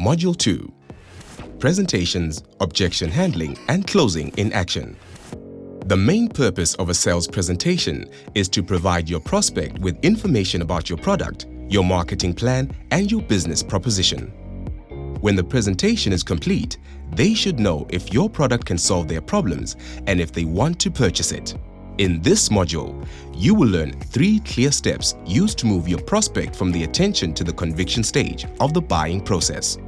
Module 2. Presentations, Objection Handling, and Closing in Action. The main purpose of a sales presentation is to provide your prospect with information about your product, your marketing plan, and your business proposition. When the presentation is complete, they should know if your product can solve their problems and if they want to purchase it. In this module, you will learn 3 clear steps used to move your prospect from the attention to the conviction stage of the buying process.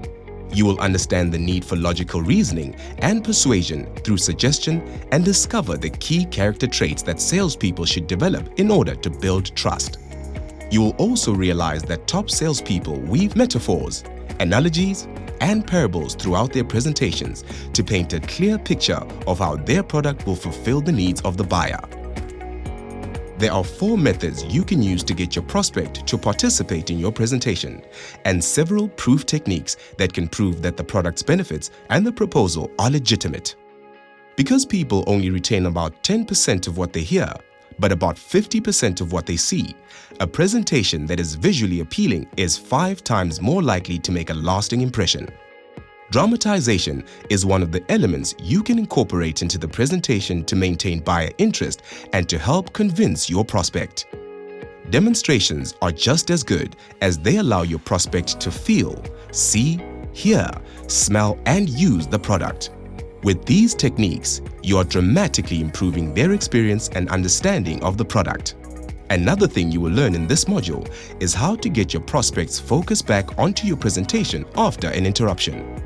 You will understand the need for logical reasoning and persuasion through suggestion and discover the key character traits that salespeople should develop in order to build trust. You will also realize that top salespeople weave metaphors, analogies, and parables throughout their presentations to paint a clear picture of how their product will fulfill the needs of the buyer. There are 4 methods you can use to get your prospect to participate in your presentation, and several proof techniques that can prove that the product's benefits and the proposal are legitimate. Because people only retain about 10% of what they hear, but about 50% of what they see, a presentation that is visually appealing is 5 times more likely to make a lasting impression. Dramatization is one of the elements you can incorporate into the presentation to maintain buyer interest and to help convince your prospect. Demonstrations are just as good as they allow your prospect to feel, see, hear, smell, and use the product. With these techniques, you are dramatically improving their experience and understanding of the product. Another thing you will learn in this module is how to get your prospects focused back onto your presentation after an interruption.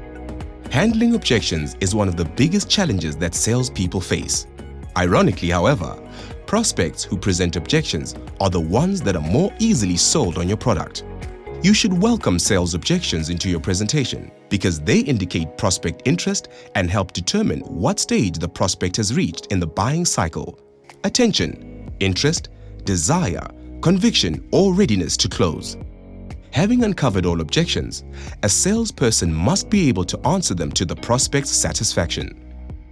Handling objections is one of the biggest challenges that salespeople face. Ironically, however, prospects who present objections are the ones that are more easily sold on your product. You should welcome sales objections into your presentation because they indicate prospect interest and help determine what stage the prospect has reached in the buying cycle: attention, interest, desire, conviction, or readiness to close. Having uncovered all objections, a salesperson must be able to answer them to the prospect's satisfaction.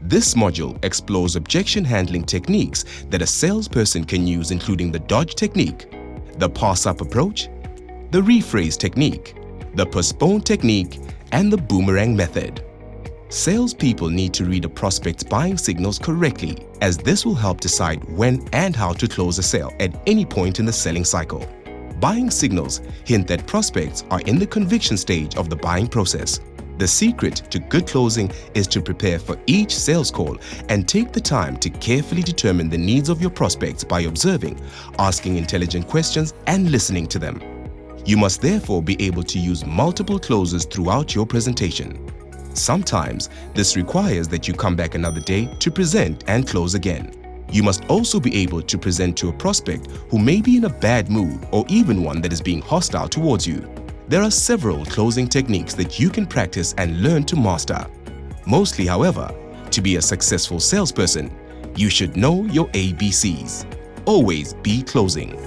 This module explores objection handling techniques that a salesperson can use, including the dodge technique, the pass-up approach, the rephrase technique, the postpone technique, and the boomerang method. Salespeople need to read a prospect's buying signals correctly, as this will help decide when and how to close a sale at any point in the selling cycle. Buying signals hint that prospects are in the conviction stage of the buying process. The secret to good closing is to prepare for each sales call and take the time to carefully determine the needs of your prospects by observing, asking intelligent questions, and listening to them. You must therefore be able to use multiple closes throughout your presentation. Sometimes, this requires that you come back another day to present and close again. You must also be able to present to a prospect who may be in a bad mood or even one that is being hostile towards you. There are several closing techniques that you can practice and learn to master. Mostly, however, to be a successful salesperson, you should know your ABCs. Always be closing.